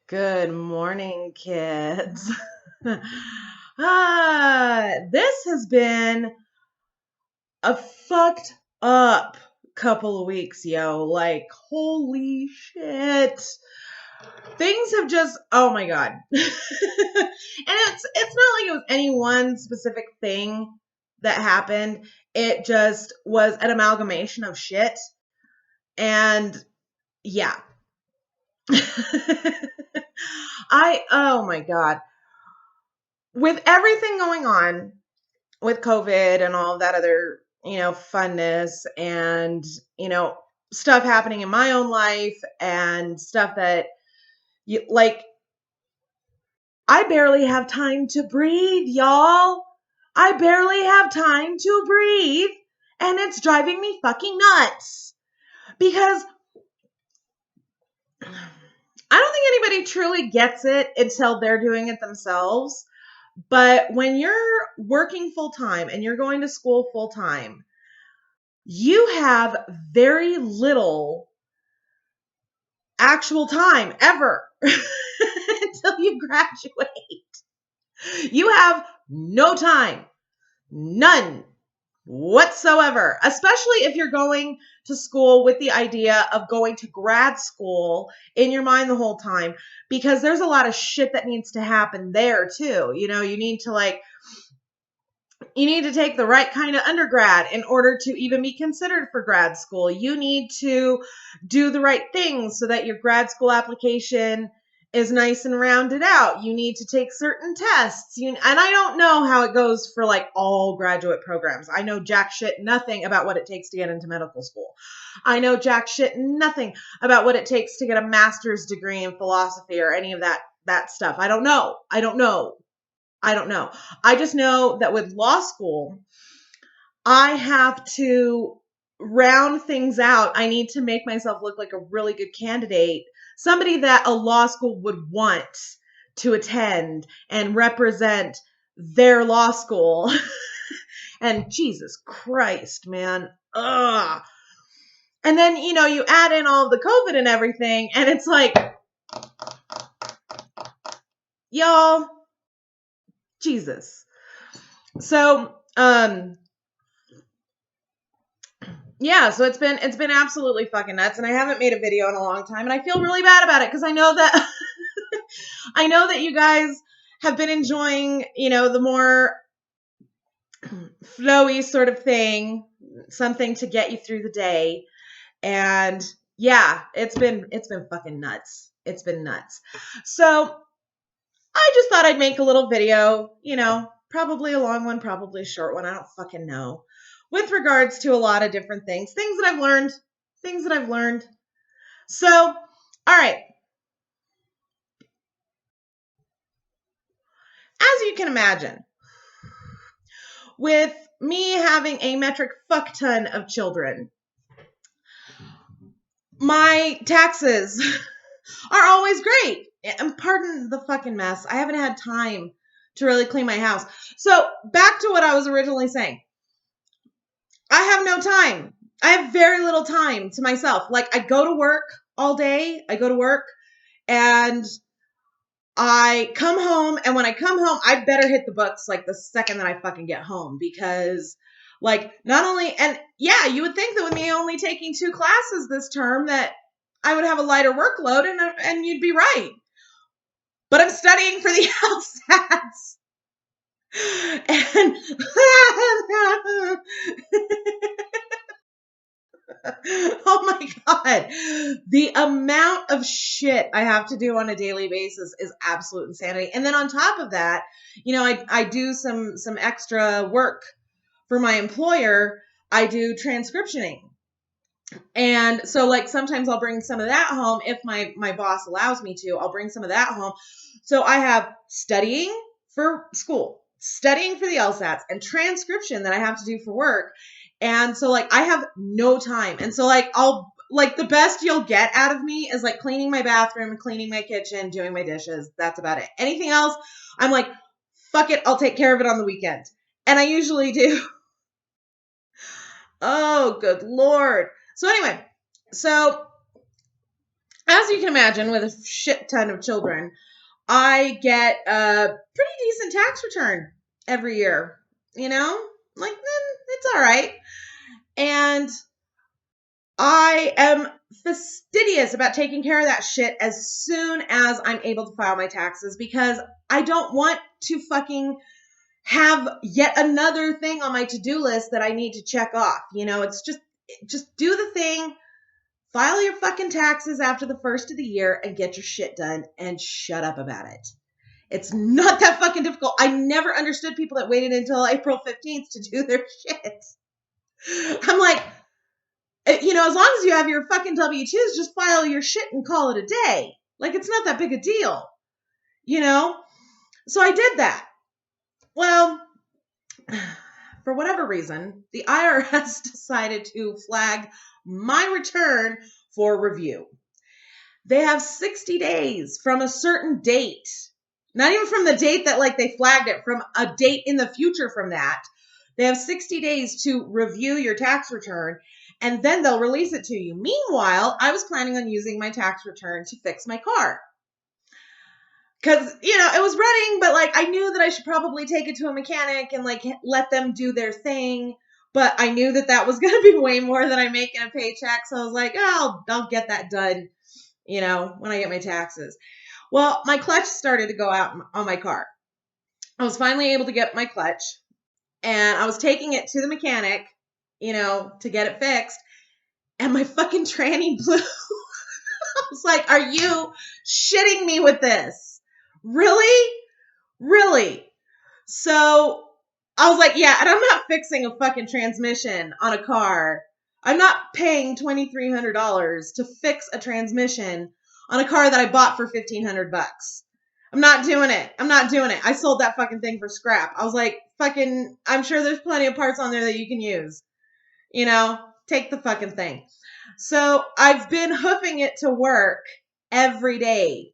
Good morning, kids. This has been a fucked up couple of weeks, yo. Like, holy shit. Things have just, oh my God. And it's not like it was any one specific thing that happened. It just was an amalgamation of shit. And yeah. Oh my God. With everything going on with COVID and all of that other, funness and, stuff happening in my own life and stuff that like, I barely have time to breathe, y'all. I barely have time to breathe. And it's driving me fucking nuts because I don't think anybody truly gets it until they're doing it themselves. But when you're working full time and you're going to school full time, you have very little actual time ever until you graduate. You have no time, none whatsoever, especially if you're going to school with the idea of going to grad school in your mind the whole time, because there's a lot of shit that needs to happen there too. You need to take the right kind of undergrad in order to even be considered for grad school. You need to do the right things so that your grad school application is nice and rounded out. You need to take certain tests. And I don't know how it goes for like all graduate programs. I know jack shit nothing about what it takes to get into medical school. I know jack shit nothing about what it takes to get a master's degree in philosophy or any of that stuff. I don't know. I just know that with law school, I have to round things out. I need to make myself look like a really good candidate, somebody that a law school would want to attend and represent their law school. And Jesus Christ, man. Ugh. And then, you add in all of the COVID and everything, and it's like, y'all, Jesus. So, yeah, so it's been absolutely fucking nuts, and I haven't made a video in a long time, and I feel really bad about it because I know that I know that you guys have been enjoying, the more flowy sort of thing, something to get you through the day. And yeah, it's been fucking nuts. It's been nuts. So I just thought I'd make a little video, probably a long one, probably a short one. I don't fucking know. With regards to a lot of different things that I've learned. So, all right. As you can imagine, with me having a metric fuck ton of children, my taxes are always great. And pardon the fucking mess. I haven't had time to really clean my house. So back to what I was originally saying. I have no time. I have very little time to myself. Like, I go to work all day. I go to work and I come home. And when I come home, I better hit the books like the second that I fucking get home, because like, not only, and yeah, you would think that with me only taking 2 classes this term that I would have a lighter workload, and you'd be right. But I'm studying for the LSATs. And oh my God, the amount of shit I have to do on a daily basis is absolute insanity. And then on top of that, I do some extra work for my employer. I do transcriptioning. And so like sometimes I'll bring some of that home if my boss allows me to. I'll bring some of that home. So I have studying for school, studying for the LSATs, and transcription that I have to do for work. And so like I have no time. And so like the best you'll get out of me is like cleaning my bathroom, cleaning my kitchen, doing my dishes. That's about it. Anything else, I'm like, fuck it, I'll take care of it on the weekend. And I usually do. Oh, good Lord. So anyway, so as you can imagine, with a shit ton of children, I get a pretty decent tax return every year. You know, like it's all right. And I am fastidious about taking care of that shit as soon as I'm able to file my taxes because I don't want to fucking have yet another thing on my to-do list that I need to check off. You know, it's just do the thing, file your fucking taxes after the first of the year and get your shit done and shut up about it. It's not that fucking difficult. I never understood people that waited until April 15th to do their shit. I'm like, you know, as long as you have your fucking W-2s, just file your shit and call it a day. Like, it's not that big a deal, you know? So I did that. Well, for whatever reason, the IRS decided to flag my return for review. They have 60 days from a certain date. Not even from the date that like they flagged it, from a date in the future from that. They have 60 days to review your tax return and then they'll release it to you. Meanwhile, I was planning on using my tax return to fix my car. Cause, you know, it was running, but like I knew that I should probably take it to a mechanic and like let them do their thing. But I knew that that was going to be way more than I make in a paycheck. So I was like, oh, I'll get that done, you know, when I get my taxes. Well, my clutch started to go out on my car. I was finally able to get my clutch and I was taking it to the mechanic, you know, to get it fixed. And my fucking tranny blew. I was like, are you shitting me with this? Really? Really? So I was like, yeah, and I'm not fixing a fucking transmission on a car. I'm not paying $2,300 to fix a transmission on a car that I bought for $1,500. I'm not doing it. I'm not doing it. I sold that fucking thing for scrap. I was like, fucking, I'm sure there's plenty of parts on there that you can use. You know, take the fucking thing. So I've been hoofing it to work every day.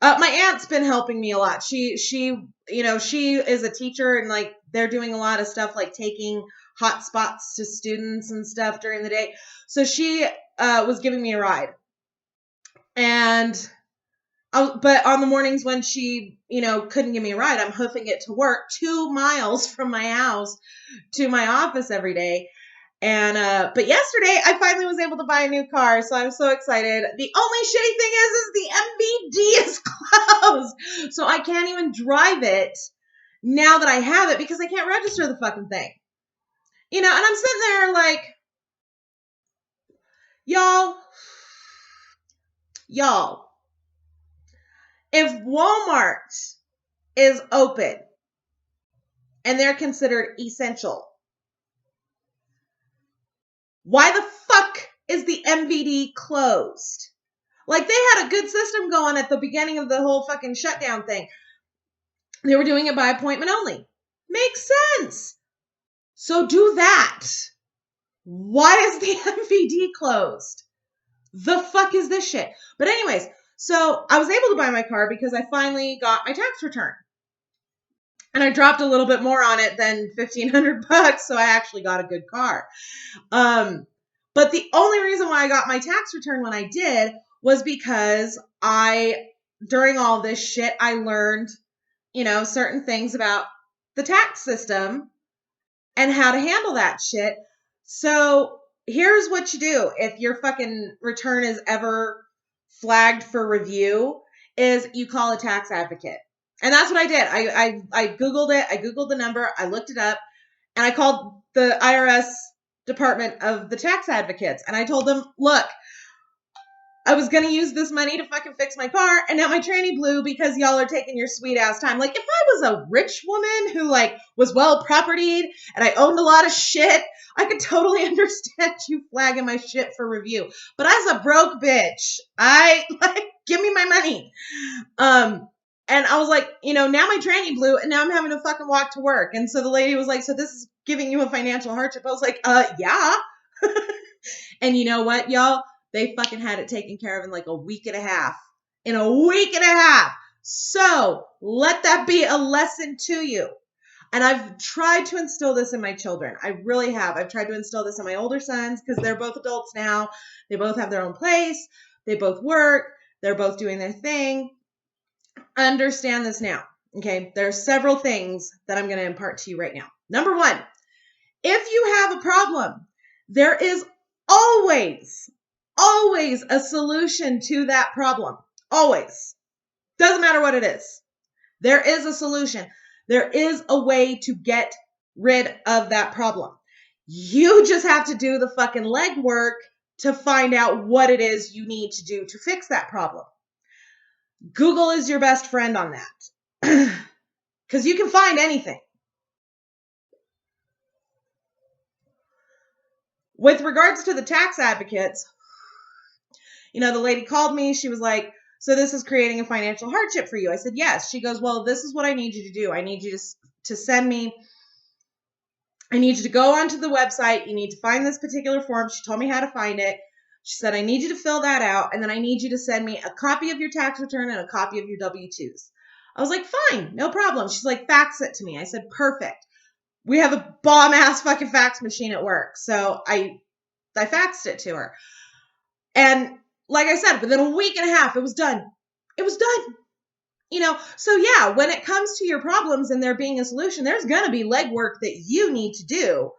My aunt's been helping me a lot. You know, she is a teacher and like they're doing a lot of stuff like taking hot spots to students and stuff during the day. So she was giving me a ride. And but on the mornings when she, you know, couldn't give me a ride, I'm hoofing it to work 2 miles from my house to my office every day. And but yesterday I finally was able to buy a new car, so I'm so excited. The only shitty thing is the MVD is closed. So I can't even drive it now that I have it because I can't register the fucking thing. You know, and I'm sitting there like, y'all, if Walmart is open and they're considered essential, why the fuck is the MVD closed? Like, they had a good system going at the beginning of the whole fucking shutdown thing. They were doing it by appointment only. Makes sense. So do that. Why is the MVD closed? The fuck is this shit? But anyways, so I was able to buy my car because I finally got my tax return. And I dropped a little bit more on it than $1,500, so I actually got a good car. But the only reason why I got my tax return when I did was because during all this shit, I learned, you know, certain things about the tax system and how to handle that shit. So here's what you do if your fucking return is ever flagged for review is you call a tax advocate. And that's what I did. I Googled it. I Googled the number. I looked it up and I called the IRS Department of the Tax Advocates. And I told them, look, I was going to use this money to fucking fix my car. And now my tranny blew because y'all are taking your sweet ass time. Like, if I was a rich woman who like was well propertied and I owned a lot of shit, I could totally understand you flagging my shit for review. But as a broke bitch, give me my money. And I was like, you know, now my tranny blew and now I'm having to fucking walk to work. And so the lady was like, so this is giving you a financial hardship. I was like, yeah. And you know what, y'all? They fucking had it taken care of in like a week and a half. In a week and a half. So let that be a lesson to you. And I've tried to instill this in my children. I really have. I've tried to instill this in my older sons because they're both adults now. They both have their own place. They both work. They're both doing their thing. Understand this now. Okay. There are several things that I'm going to impart to you right now. Number one, if you have a problem, there is always a solution to that problem. Always. Doesn't matter what it is. There is a solution. There is a way to get rid of that problem. You just have to do the fucking legwork to find out what it is you need to do to fix that problem. Google is your best friend on that. Because you can find anything. With regards to the tax advocates, the lady called me. She was like, so this is creating a financial hardship for you. I said, yes. She goes, well, this is what I need you to do. I need you to send me, I need you to go onto the website. You need to find this particular form. She told me how to find it. She said, I need you to fill that out. And then I need you to send me a copy of your tax return and a copy of your W-2s. I was like, fine, no problem. She's like, fax it to me. I said, perfect. We have a bomb ass fucking fax machine at work. So I faxed it to her. And like I said, within a week and a half, it was done. It was done. So yeah, when it comes to your problems and there being a solution, there's going to be legwork that you need to do.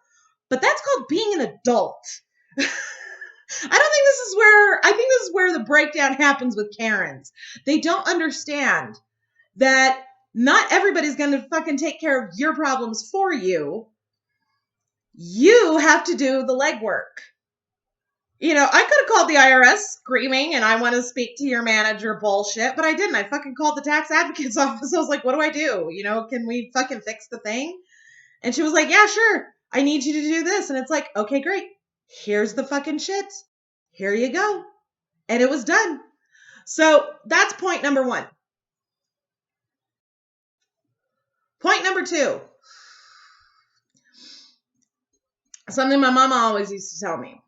But that's called being an adult. I think this is where the breakdown happens with Karens. They don't understand that not everybody's going to fucking take care of your problems for you. You have to do the legwork. I could have called the IRS screaming and I want to speak to your manager bullshit, but I didn't. I fucking called the tax advocate's office. I was like, what do I do? Can we fucking fix the thing? And she was like, yeah, sure. I need you to do this. And it's like, okay, great. Here's the fucking shit. Here you go. And it was done. So that's point number one. Point number two. Something my mama always used to tell me.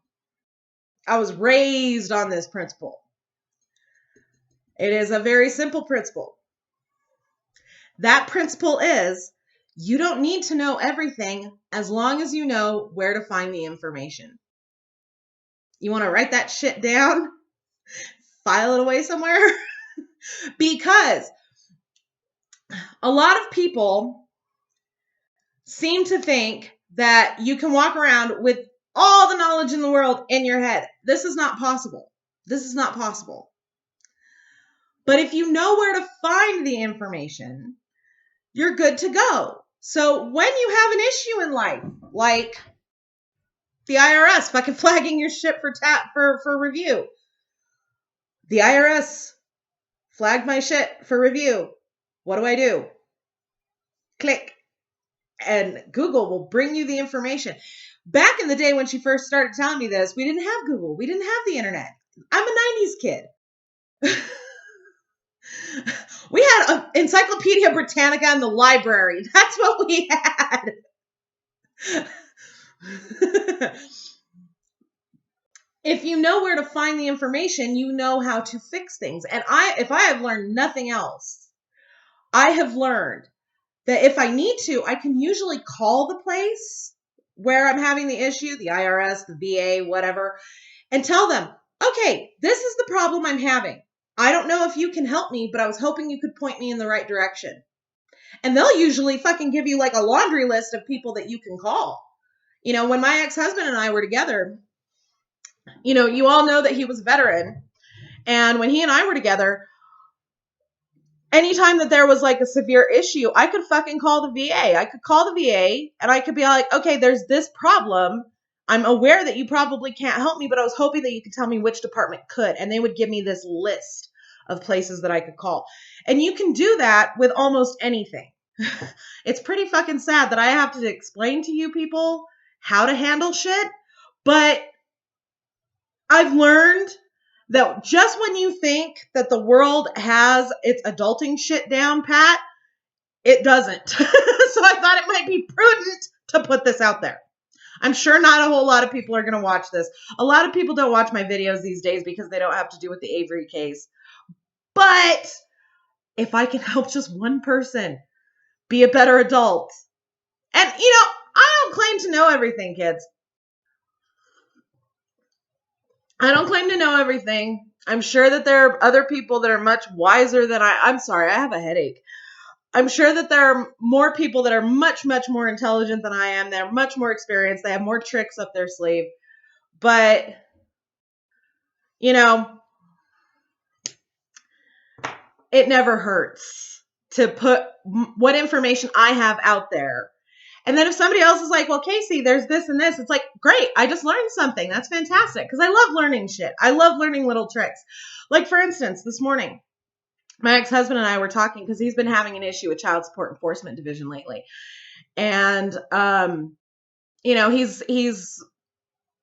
I was raised on this principle. It is a very simple principle. That principle is you don't need to know everything as long as you know where to find the information. You want to write that shit down? File it away somewhere? Because a lot of people seem to think that you can walk around with all the knowledge in the world in your head. This is not possible. This is not possible. But if you know where to find the information, you're good to go. So when you have an issue in life, like the IRS fucking flagging your shit for review. The IRS flagged my shit for review. What do I do? Click. And Google will bring you the information. Back in the day when she first started telling me this, we didn't have Google. We didn't have the internet. I'm a 90s kid. We had an Encyclopedia Britannica in the library. That's what we had. If you know where to find the information, you know how to fix things. And if I have learned nothing else, I have learned that if I need to, I can usually call the place where I'm having the issue, the IRS, the VA, whatever, and tell them, okay, this is the problem I'm having. I don't know if you can help me, but I was hoping you could point me in the right direction. And they'll usually fucking give you like a laundry list of people that you can call. When my ex-husband and I were together, you all know that he was a veteran. And when he and I were together, anytime that there was like a severe issue, I could fucking call the VA. I could call the VA and I could be like, okay, there's this problem. I'm aware that you probably can't help me, but I was hoping that you could tell me which department could. And they would give me this list of places that I could call. And you can do that with almost anything. It's pretty fucking sad that I have to explain to you people how to handle shit. But I've learned that just when you think that the world has its adulting shit down pat, it doesn't. So I thought it might be prudent to put this out there. I'm sure not a whole lot of people are going to watch this. A lot of people don't watch my videos these days because they don't have to do with the Avery case. But if I can help just one person be a better adult. And, I don't claim to know everything, kids. I don't claim to know everything. I'm sure that there are other people that are much wiser than I'm sorry, I have a headache. I'm sure that there are more people that are much, much more intelligent than I am. They're much more experienced. They have more tricks up their sleeve. But, you know, it never hurts to put what information I have out there. And then if somebody else is like, well, Casey, there's this and this, it's like, great. I just learned something. That's fantastic. Because I love learning shit. I love learning little tricks. Like, for instance, this morning, my ex-husband and I were talking because he's been having an issue with Child Support Enforcement Division lately. And, he's,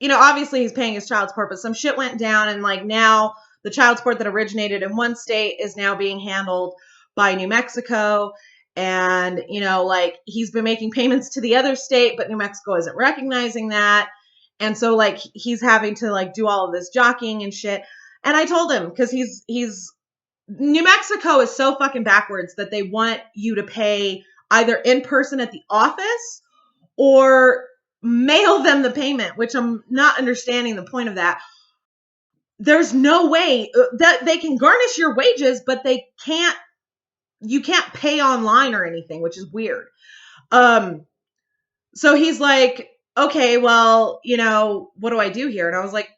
obviously he's paying his child support, but some shit went down. And like now the child support that originated in one state is now being handled by New Mexico. And, like he's been making payments to the other state, but New Mexico isn't recognizing that. And so like he's having to like do all of this jockeying and shit. And I told him, because he's New Mexico is so fucking backwards that they want you to pay either in person at the office or mail them the payment, which I'm not understanding the point of that. There's no way that they can garnish your wages, but you can't pay online or anything, which is weird. So he's like, okay, well, what do I do here? And I was like,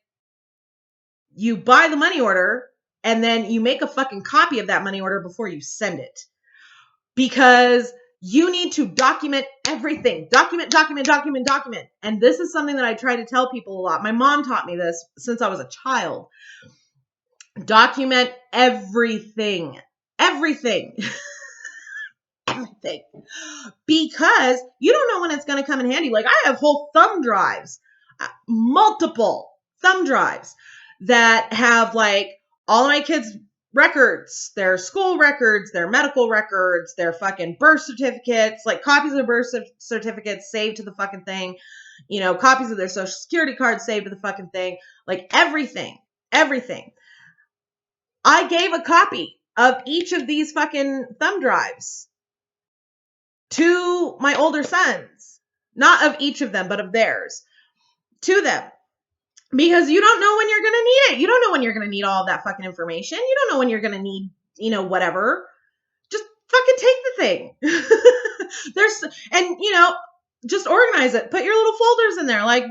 you buy the money order and then you make a fucking copy of that money order before you send it. Because you need to document everything. Document. And this is something that I try to tell people a lot. My mom taught me this since I was a child. Document everything. Everything. Everything. Because you don't know when it's going to come in handy. Like I have whole thumb drives, multiple thumb drives that have like all of my kids' records, their school records, their medical records, their fucking birth certificates, like copies of birth certificates saved to the fucking thing, copies of their social security cards saved to the fucking thing, like everything. I gave a copy of each of these fucking thumb drives to my older sons, not of each of them, but of theirs, to them. Because you don't know when you're going to need it. You don't know when you're going to need all of that fucking information. You don't know when you're going to need, whatever. Just fucking take the thing. Just organize it. Put your little folders in there, like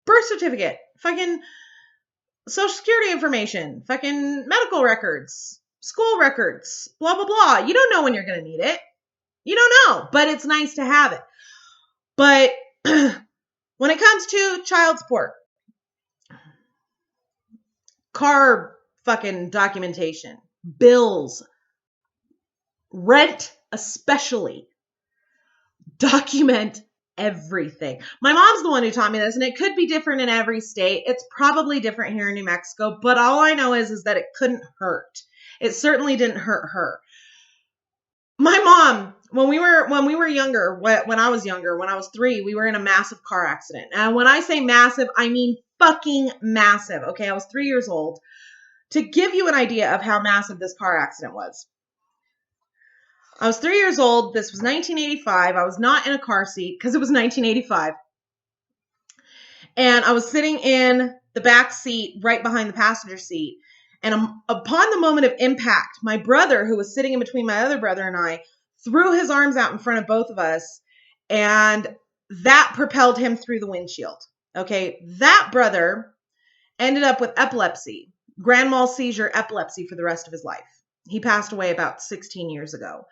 birth certificate, fucking social security information, fucking medical records, school records, blah, blah, blah. You don't know when you're going to need it. You don't know, but it's nice to have it. But when it comes to child support, car fucking documentation, bills, rent especially, document everything. My mom's the one who taught me this, and it could be different in every state. It's probably different here in New Mexico, but all I know is that it couldn't hurt. It certainly didn't hurt her. My mom, when we were younger, when I was younger, when I was 3, we were in a massive car accident. And when I say massive, I mean fucking massive. Okay, I was 3 years old. To give you an idea of how massive this car accident was, I was 3 years old. This was 1985. I was not in a car seat because it was 1985. And I was sitting in the back seat right behind the passenger seat. And upon the moment of impact, my brother, who was sitting in between my other brother and I, threw his arms out in front of both of us. And that propelled him through the windshield. Okay, that brother ended up with epilepsy. Grand mal seizure epilepsy for the rest of his life. He passed away about 16 years ago.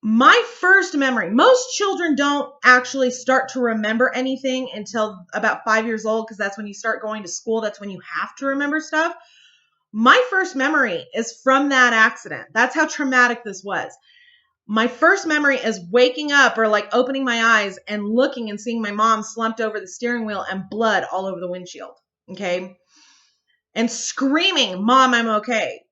My first memory, most children don't actually start to remember anything until about 5 years old, because that's when you start going to school. That's when you have to remember stuff. My first memory is from that accident. That's how traumatic this was. My first memory is waking up or like opening my eyes and looking and seeing my mom slumped over the steering wheel and blood all over the windshield. Okay. And screaming, "Mom, I'm okay."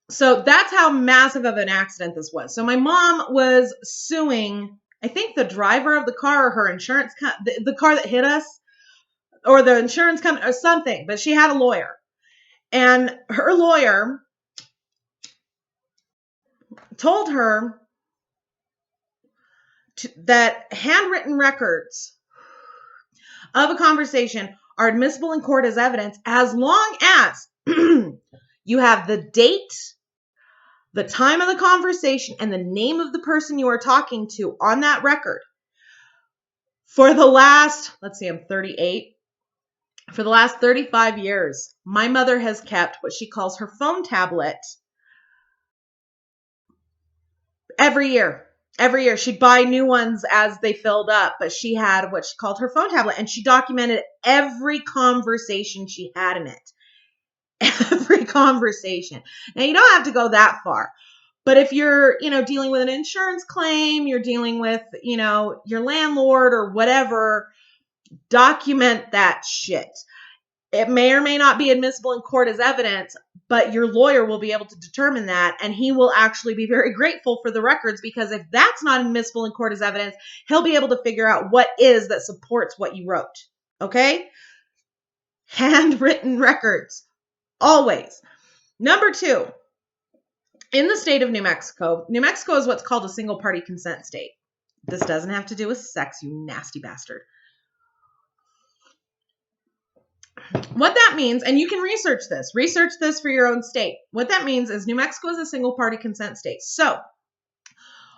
So that's how massive of an accident this was. So my mom was suing, I think the driver of the car or her insurance, the car that hit us, or the insurance company or something, but she had a lawyer. And her lawyer told her that handwritten records of a conversation are admissible in court as evidence as long as you have the date, the time of the conversation, and the name of the person you are talking to on that record. For the last, let's see, I'm 38. For the last 35 years, my mother has kept what she calls her phone tablet every year. Every year she'd buy new ones as they filled up, but she had what she called her phone tablet, and she documented every conversation she had in it. Every conversation. Now, you don't have to go that far, but if you're, dealing with an insurance claim, you're dealing with, your landlord or whatever, document that shit. It may or may not be admissible in court as evidence, but your lawyer will be able to determine that, and he will actually be very grateful for the records, because if that's not admissible in court as evidence, he'll be able to figure out what is that supports what you wrote. Okay? Handwritten records. Always. Number 2, in the state of New Mexico is what's called a single party consent state. This doesn't have to do with sex, you nasty bastard. What that means, and you can research this for your own state. What that means is New Mexico is a single party consent state. So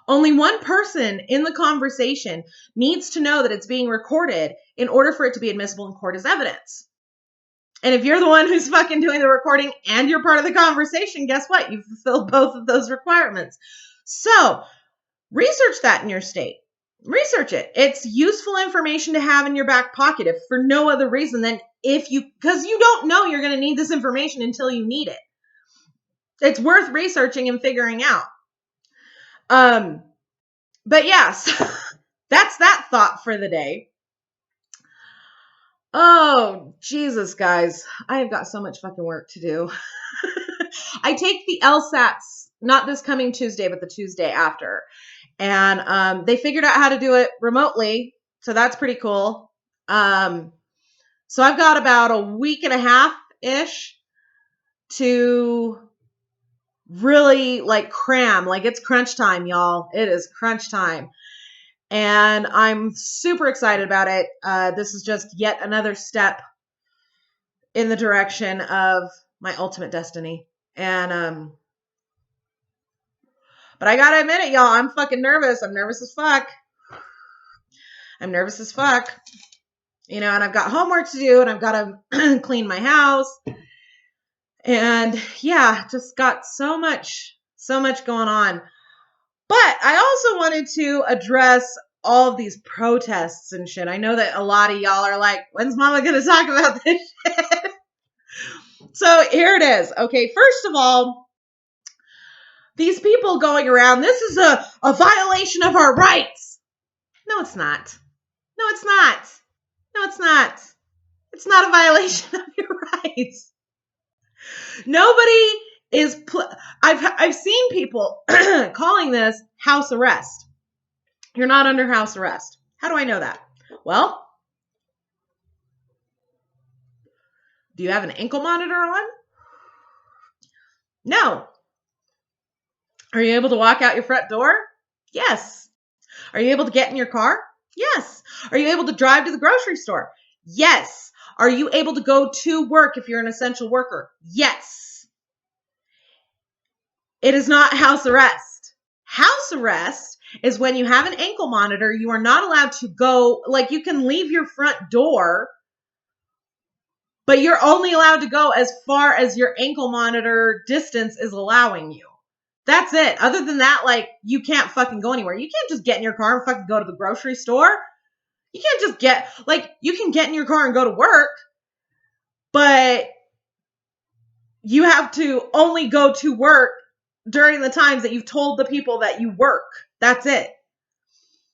only one person in the conversation needs to know that it's being recorded in order for it to be admissible in court as evidence. And if you're the one who's fucking doing the recording and you're part of the conversation, guess what? You've fulfilled both of those requirements. So research that in your state. Research it. It's useful information to have in your back pocket, if for no other reason than because you don't know you're going to need this information until you need it. It's worth researching and figuring out. But yes, that's that thought for the day. Oh, Jesus, guys. I have got so much fucking work to do. I take the LSATs, not this coming Tuesday, but the Tuesday after. And they figured out how to do it remotely. So that's pretty cool. So I've got about a week and a half-ish to really cram. It's crunch time, y'all. It is crunch time. And I'm super excited about it. This is just yet another step in the direction of my ultimate destiny. And, but I gotta admit it, y'all. I'm fucking nervous. I'm nervous as fuck. And I've got homework to do, and I've got to clean my house. And yeah, just got so much going on. But I also wanted to address all of these protests and shit. I know that a lot of y'all are like, when's mama going to talk about this shit? So here it is. Okay, first of all, these people going around, this is a violation of our rights. No, it's not. No, it's not. No, it's not. It's not a violation of your rights. Nobody is, I've seen people calling this house arrest. You're not under house arrest. How do I know that? Well, do you have an ankle monitor on? No. Are you able to walk out your front door? Yes. Are you able to get in your car? Yes. Are you able to drive to the grocery store? Yes. Are you able to go to work if you're an essential worker? Yes. It is not house arrest. House arrest is when you have an ankle monitor, you are not allowed to go, you can leave your front door, but you're only allowed to go as far as your ankle monitor distance is allowing you. That's it. Other than that, you can't fucking go anywhere. You can't just get in your car and fucking go to the grocery store. You can't just get, you can get in your car and go to work, but you have to only go to work during the times that you've told the people that you work. That's it.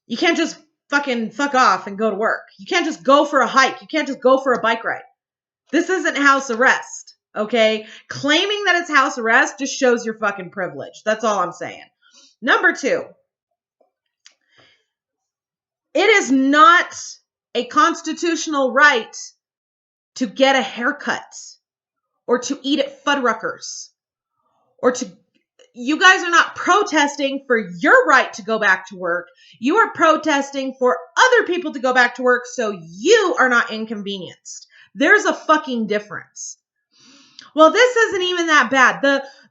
You can't just fucking fuck off and go to work. You can't just go for a hike. You can't just go for a bike ride. This isn't house arrest, okay? Claiming that it's house arrest just shows your fucking privilege. That's all I'm saying. Number 2, it is not a constitutional right to get a haircut or to eat at Fuddruckers or to... You guys are not protesting for your right to go back to work. You are protesting for other people to go back to work so you are not inconvenienced. There's a fucking difference. Well, this isn't even that bad.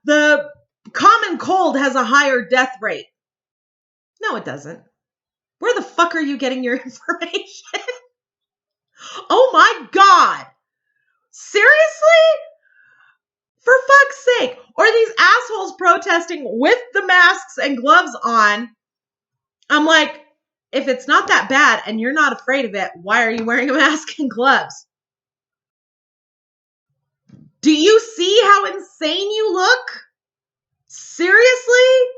The common cold has a higher death rate. No, it doesn't. Where the fuck are you getting your information? Oh my God. Seriously? For fuck's sake. Or these assholes protesting with the masks and gloves on. I'm like, if it's not that bad and you're not afraid of it, why are you wearing a mask and gloves? Do you see how insane you look? Seriously?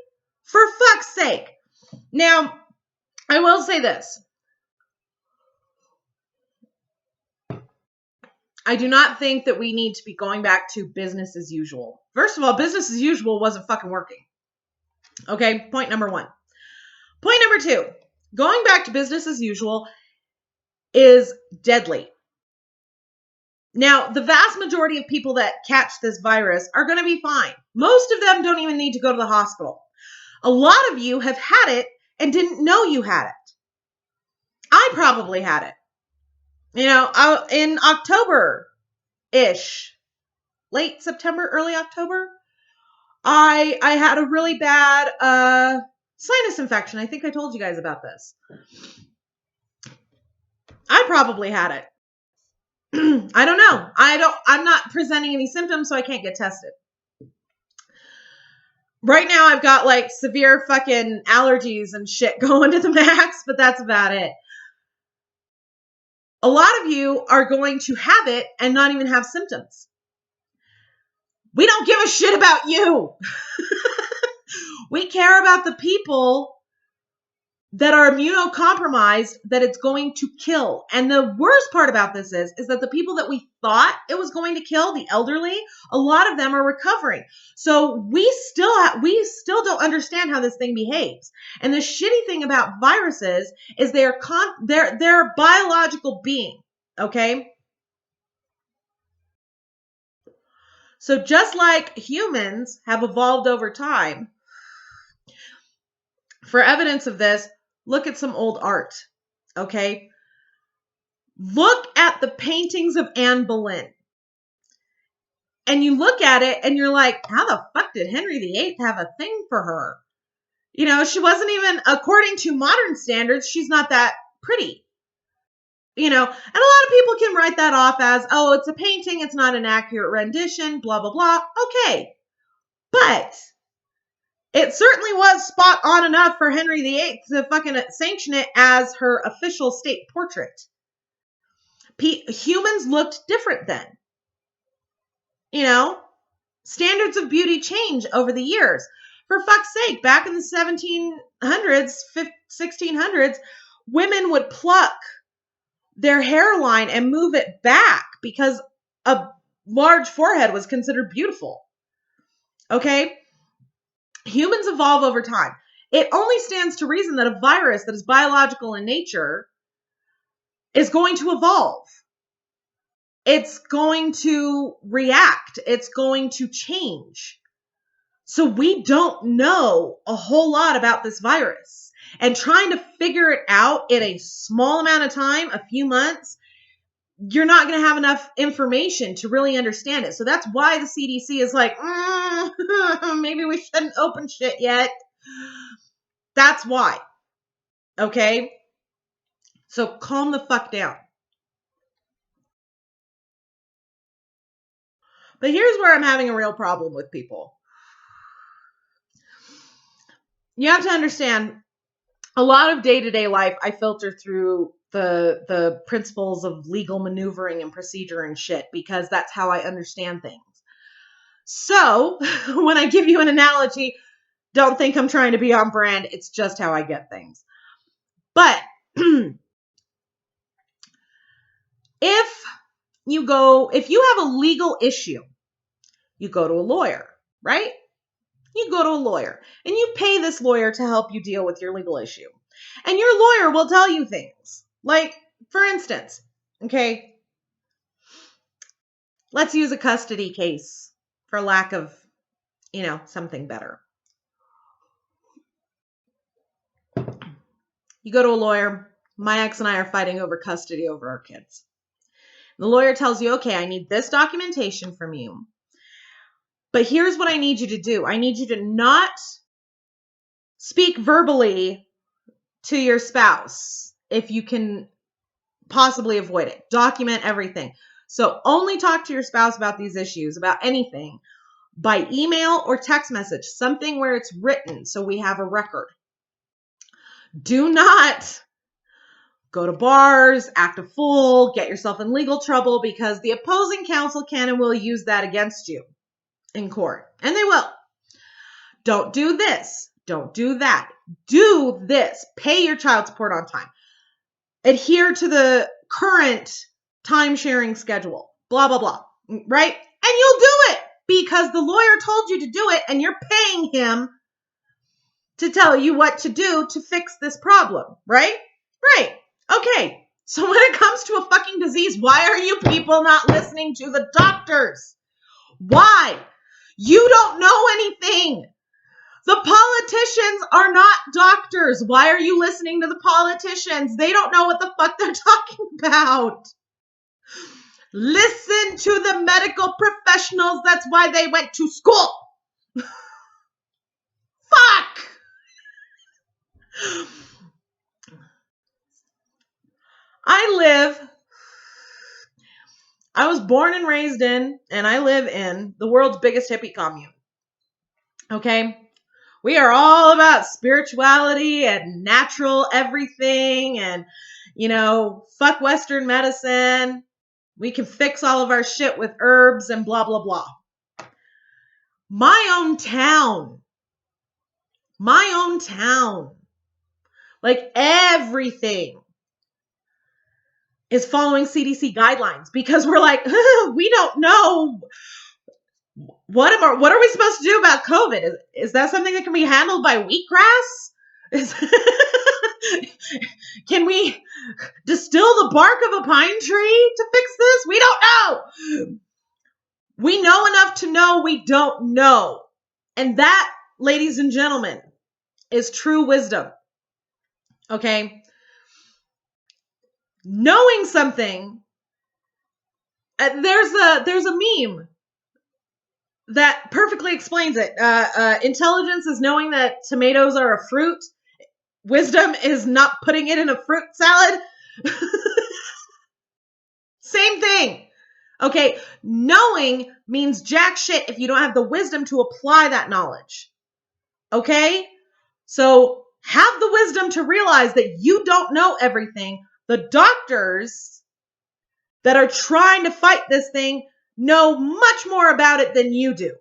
For fuck's sake. Now, I will say this. I do not think that we need to be going back to business as usual. First of all, business as usual wasn't fucking working. Okay, point number one. Point number two, going back to business as usual is deadly. Now, the vast majority of people that catch this virus are going to be fine. Most of them don't even need to go to the hospital. A lot of you have had it and didn't know you had it. I probably had it. You know, in October-ish, late September, early October, I had a really bad sinus infection. I think I told you guys about this. I probably had it. I don't know. I'm not presenting any symptoms, so I can't get tested. Right now I've got like severe fucking allergies and shit going to the max, but that's about it. A lot of you are going to have it and not even have symptoms. We don't give a shit about you. We care about the people that are immunocompromised that it's going to kill. And the worst part about this is that the people that we thought it was going to kill, the elderly, a lot of them are recovering. So we still don't understand how this thing behaves. And the shitty thing about viruses is they're a biological being, okay? So just like humans have evolved over time, for evidence of this, look at some old art, okay? Look at the paintings of Anne Boleyn. And you look at it and you're like, how the fuck did Henry VIII have a thing for her? You know, she wasn't even, according to modern standards, she's not that pretty. You know, and a lot of people can write that off as, oh, it's a painting, it's not an accurate rendition, blah, blah, blah. Okay. But it certainly was spot on enough for Henry VIII to fucking sanction it as her official state portrait. Humans looked different then. You know, standards of beauty change over the years. For fuck's sake, back in the 1700s, 1600s, women would pluck their hairline and move it back because a large forehead was considered beautiful. Okay? Humans evolve over time. It only stands to reason that a virus that is biological in nature is going to evolve. It's going to react. It's going to change. So we don't know a whole lot about this virus. And trying to figure it out in a small amount of time, a few months, you're not going to have enough information to really understand it. So that's why the CDC is like, maybe we shouldn't open shit yet. That's why. Okay? So calm the fuck down. But here's where I'm having a real problem with people. You have to understand, a lot of day-to-day life, I filter through the principles of legal maneuvering and procedure and shit, because that's how I understand things. So when I give you an analogy, don't think I'm trying to be on brand. It's just how I get things. But if you have a legal issue, you go to a lawyer, right? You go to a lawyer and you pay this lawyer to help you deal with your legal issue. And your lawyer will tell you things. Like, for instance, okay, let's use a custody case for lack of, something better. You go to a lawyer. My ex and I are fighting over custody over our kids. The lawyer tells you, okay, I need this documentation from you. But here's what I need you to do. I need you to not speak verbally to your spouse if you can possibly avoid it. Document everything. So only talk to your spouse about these issues, about anything, by email or text message, something where it's written so we have a record. Do not go to bars, act a fool, get yourself in legal trouble, because the opposing counsel can and will use that against you in court. And they will. Don't do this. Don't do that. Do this. Pay your child support on time. Adhere to the current time sharing schedule. Blah, blah, blah. Right? And you'll do it because the lawyer told you to do it and you're paying him to tell you what to do to fix this problem. Right? Right. Okay. So when it comes to a fucking disease, why are you people not listening to the doctors? Why? You don't know anything. The politicians are not doctors. Why are you listening to the politicians? They don't know what the fuck they're talking about. Listen to the medical professionals. That's why they went to school. Fuck. I was born and raised in, and I live in the world's biggest hippie commune. Okay? We are all about spirituality and natural everything and, fuck Western medicine. We can fix all of our shit with herbs and blah, blah, blah. My own town, like everything is following CDC guidelines because we're like, we don't know. What are we supposed to do about COVID? Is that something that can be handled by wheatgrass? Can we distill the bark of a pine tree to fix this? We don't know. We know enough to know we don't know. And that, ladies and gentlemen, is true wisdom. Okay? Knowing something, there's a meme that perfectly explains it. Intelligence is knowing that tomatoes are a fruit. Wisdom is not putting it in a fruit salad. Same thing. Okay, knowing means jack shit if you don't have the wisdom to apply that knowledge. Okay? So have the wisdom to realize that you don't know everything. The doctors that are trying to fight this thing know much more about it than you do.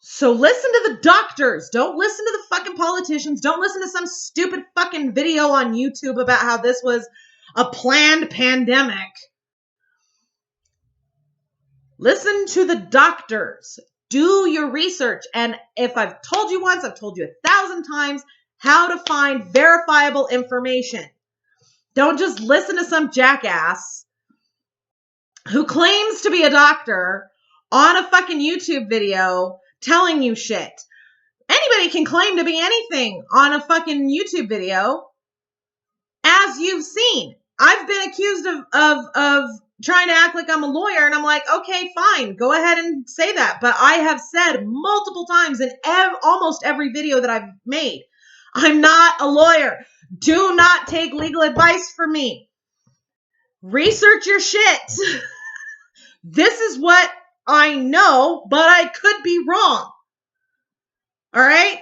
So listen to the doctors. Don't listen to the fucking politicians. Don't listen to some stupid fucking video on YouTube about how this was a planned pandemic. Listen to the doctors. Do your research. And if I've told you once, I've told you 1,000 times how to find verifiable information. Don't just listen to some jackass who claims to be a doctor on a fucking YouTube video telling you shit. Anybody can claim to be anything on a fucking YouTube video, as you've seen. I've been accused of trying to act like I'm a lawyer, and I'm like, okay, fine, go ahead and say that. But I have said multiple times in almost every video that I've made, I'm not a lawyer. Do not take legal advice from me. Research your shit. This is what I know, but I could be wrong. All right?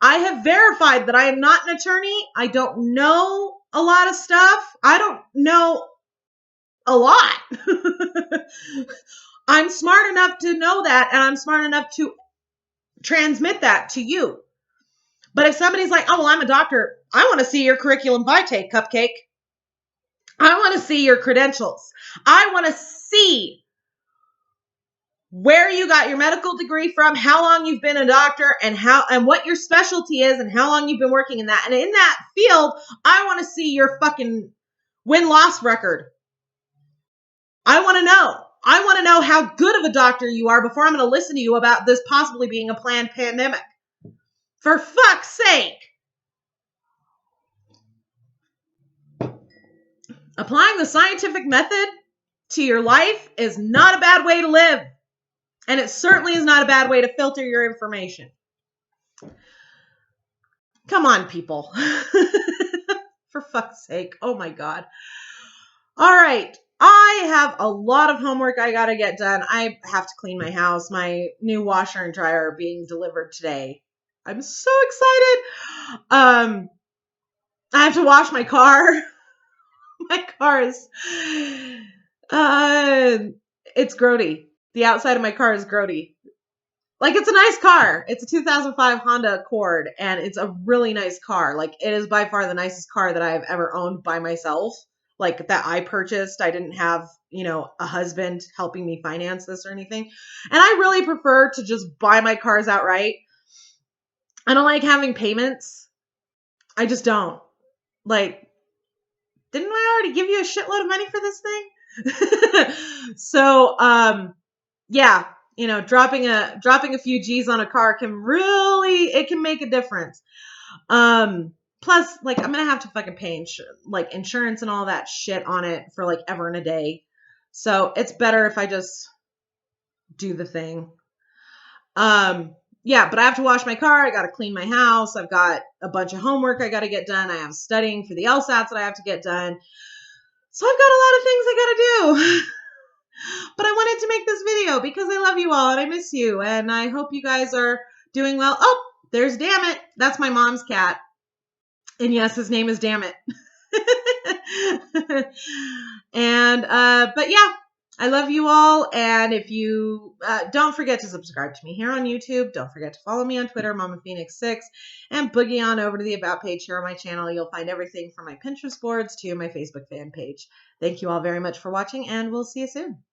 I have verified that I am not an attorney. I don't know a lot of stuff. I don't know a lot. I'm smart enough to know that, and I'm smart enough to transmit that to you. But if somebody's like, oh, well, I'm a doctor, I want to see your curriculum vitae, cupcake. I want to see your credentials. I want to see where you got your medical degree from, how long you've been a doctor, and what your specialty is, and how long you've been working in that. And in that field, I want to see your fucking win-loss record. I want to know. I want to know how good of a doctor you are before I'm going to listen to you about this possibly being a planned pandemic. For fuck's sake. Applying the scientific method to your life is not a bad way to live. And it certainly is not a bad way to filter your information. Come on, people. For fuck's sake. Oh my God. All right. I have a lot of homework I got to get done. I have to clean my house. My new washer and dryer are being delivered today. I'm so excited. I have to wash my car. My car is, it's grody. The outside of my car is grody. Like, it's a nice car. It's a 2005 Honda Accord, and it's a really nice car. Like, it is by far the nicest car that I've ever owned by myself. Like, that I purchased. I didn't have, a husband helping me finance this or anything. And I really prefer to just buy my cars outright. I don't like having payments. I just don't. Like, didn't I already give you a shitload of money for this thing? So, yeah, dropping a few G's on a car can make a difference. Plus, like, I'm gonna have to fucking pay insurance and all that shit on it for like ever and a day. So it's better if I just do the thing. Yeah, but I have to wash my car. I got to clean my house. I've got a bunch of homework I got to get done. I have studying for the LSATs that I have to get done. So I've got a lot of things I got to do. But I wanted to make this video because I love you all and I miss you. And I hope you guys are doing well. Oh, there's Dammit. That's my mom's cat. And yes, his name is Dammit. And, but yeah, I love you all. And if you don't forget to subscribe to me here on YouTube, don't forget to follow me on Twitter, Mama Phoenix 6, and boogie on over to the About page here on my channel. You'll find everything from my Pinterest boards to my Facebook fan page. Thank you all very much for watching, and we'll see you soon.